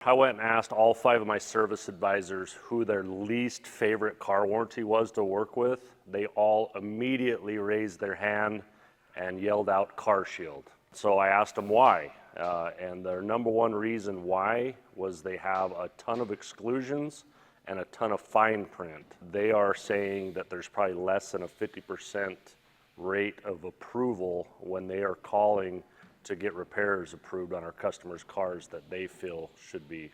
I went and asked all 5 of my service advisors who their least favorite car warranty was to work with. They all immediately raised their hand and yelled out Car Shield. So I asked them why, and their number one reason why was they have a ton of exclusions and a ton of fine print. They are saying that there's probably less than a 50% rate of approval when they are calling to get repairs approved on our customers' cars that they feel should be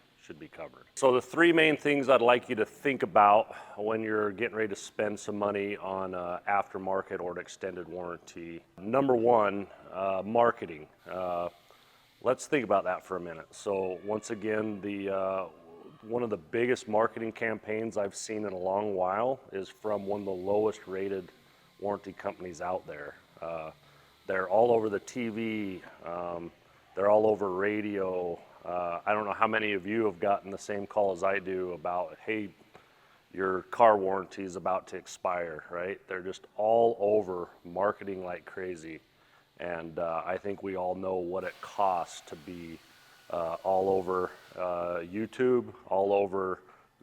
covered. So the 3 main things I'd like you to think about when you're getting ready to spend some money on aftermarket or an extended warranty. Number 1, marketing. Let's think about that for a minute. So once again, one of the biggest marketing campaigns I've seen in a long while is from one of the lowest rated warranty companies out there. They're all over the TV, they're all over radio. I don't know how many of you have gotten the same call as I do about, hey, your car warranty is about to expire, right? They're just all over marketing like crazy. And I think we all know what it costs to be all over YouTube, all over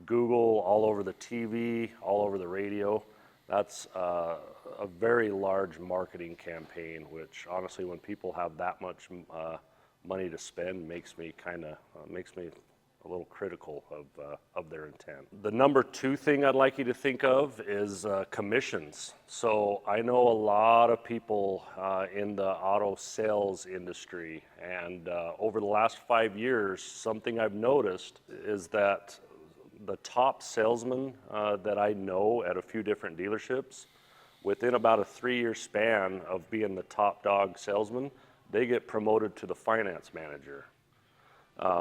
Google, all over the TV, all over the radio. That's a very large marketing campaign, which honestly, when people have that much money to spend, makes me a little critical of their intent. The number 2 thing I'd like you to think of is commissions. So I know a lot of people in the auto sales industry, and over the last 5 years, something I've noticed is that the top salesman that I know at a few different dealerships, within about a 3-year span of being the top dog salesman, they get promoted to the finance manager.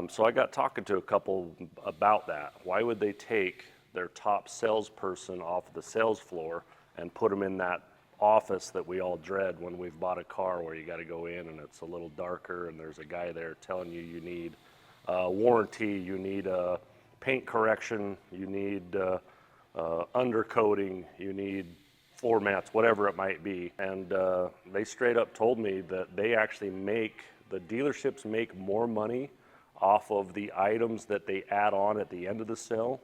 So I got talking to a couple about that. Why would they take their top salesperson off the sales floor and put them in that office that we all dread when we've bought a car, where you got to go in and it's a little darker and there's a guy there telling you you need warranty, you need a paint correction, you need undercoating, you need floor mats, whatever it might be. And they straight up told me that they actually the dealerships make more money off of the items that they add on at the end of the sale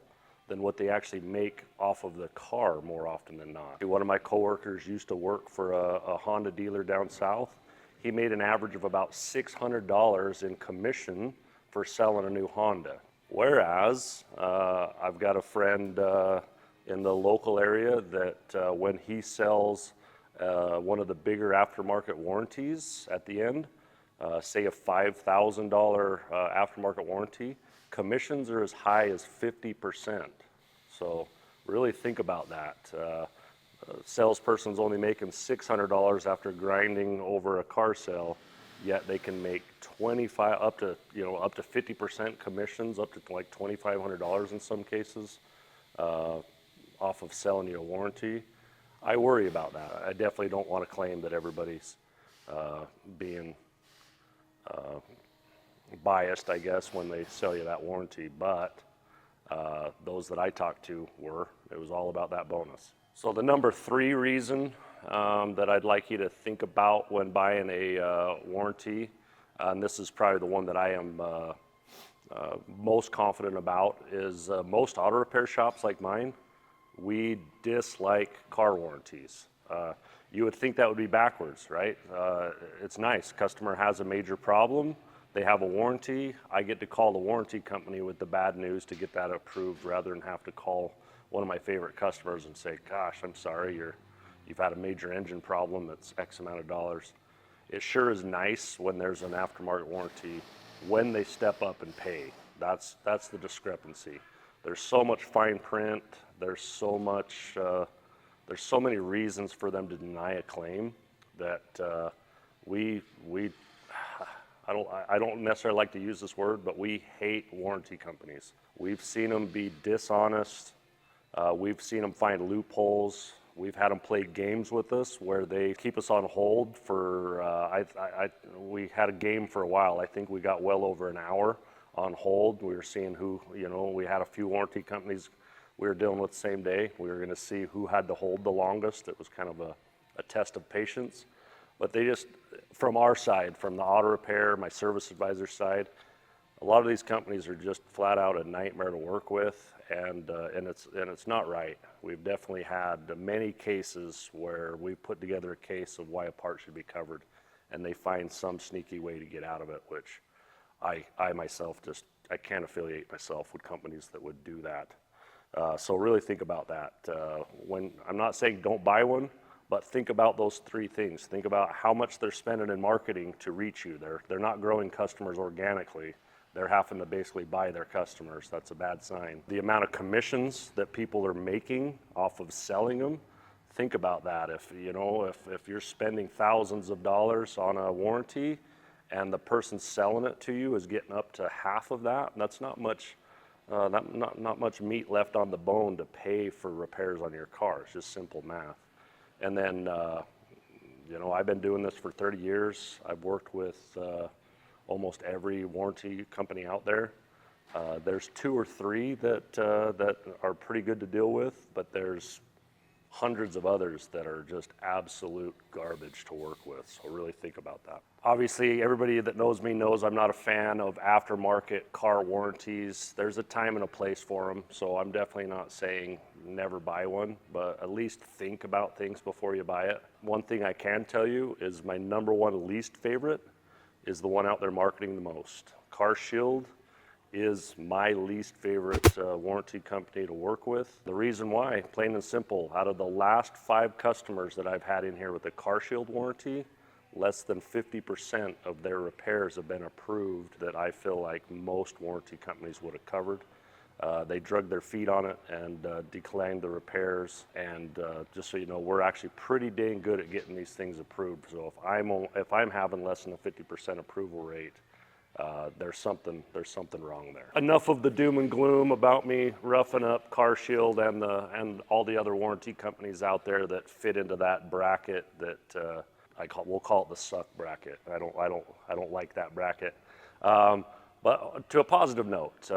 than what they actually make off of the car more often than not. One of my coworkers used to work for a Honda dealer down south. He made an average of about $600 in commission for selling a new Honda. Whereas I've got a friend in the local area that when he sells one of the bigger aftermarket warranties at the end, say a $5,000 aftermarket warranty, commissions are as high as 50%. So really think about that. Salesperson's only making $600 after grinding over a car sale, yet they can make up to 50% commissions, up to like $2,500 in some cases, off of selling you a warranty. I worry about that. I definitely don't want to claim that everybody's being biased, I guess, when they sell you that warranty, but those that I talked to it was all about that bonus. So the number 3 reason that I'd like you to think about when buying a warranty, and this is probably the one that I am most confident about, is most auto repair shops like mine, we dislike car warranties. You would think that would be backwards, right? It's nice. Customer has a major problem. They have a warranty. I get to call the warranty company with the bad news to get that approved rather than have to call one of my favorite customers and say, gosh, I'm sorry, you've had a major engine problem that's X amount of dollars. It sure is nice when there's an aftermarket warranty, when they step up and pay. That's the discrepancy. There's so much fine print. There's so many reasons for them to deny a claim that I don't necessarily like to use this word, but we hate warranty companies. We've seen them be dishonest. We've seen them find loopholes. We've had them play games with us where they keep us on hold for, we had a game for a while. I think we got well over an hour on hold. We were seeing we had a few warranty companies we were dealing with the same day. We were going to see who had to hold the longest. It was kind of a test of patience. But they just, from our side, from the auto repair, my service advisor side, A lot of these companies are just flat out a nightmare to work with, and it's not right. We've definitely had many cases where we put together a case of why a part should be covered, and they find some sneaky way to get out of it, which I myself I can't affiliate myself with companies that would do that. So really think about that. When I'm not saying don't buy one, but think about those three things. Think about how much they're spending in marketing to reach you. They're not growing customers organically. They're having to basically buy their customers. That's a bad sign. The amount of commissions that people are making off of selling them, think about that. If you're spending thousands of dollars on a warranty and the person selling it to you is getting up to half of that, that's not much not much meat left on the bone to pay for repairs on your car. It's just simple math. And then I've been doing this for 30 years. I've worked with almost every warranty company out there. There's 2 or 3 that are pretty good to deal with, but there's hundreds of others that are just absolute garbage to work with. So really think about that. Obviously, everybody that knows me knows I'm not a fan of aftermarket car warranties. There's a time and a place for them, so I'm definitely not saying never buy one, but at least think about things before you buy it. One thing I can tell you is my #1 least favorite is the one out there marketing the most. CarShield is my least favorite warranty company to work with. The reason why, plain and simple, out of the last 5 customers that I've had in here with a CarShield warranty, less than 50% of their repairs have been approved that I feel like most warranty companies would have covered. They drug their feet on it and declined the repairs. And just so you know, we're actually pretty dang good at getting these things approved. So if I'm having less than a 50% approval rate, there's something wrong there. Enough of the doom and gloom about me roughing up CarShield and all the other warranty companies out there that fit into that bracket that we'll call it the suck bracket. I don't like that bracket. But to a positive note,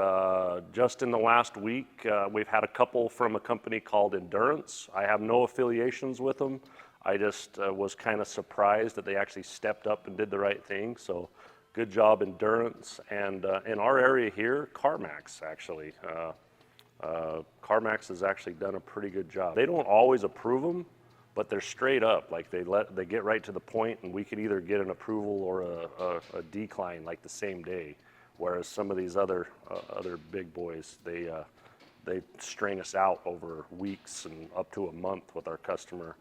just in the last week, we've had a couple from a company called Endurance. I have no affiliations with them. I just was kind of surprised that they actually stepped up and did the right thing. So good job, Endurance. And in our area here, CarMax actually. CarMax has actually done a pretty good job. They don't always approve them, but they're straight up. Like they get right to the point, and we can either get an approval or a decline like the same day. Whereas some of these other big boys, they strain us out over weeks and up to a month with our customer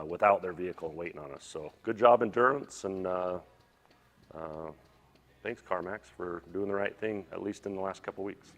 without their vehicle and waiting on us. So good job, Endurance, and thanks, CarMax, for doing the right thing, at least in the last couple weeks.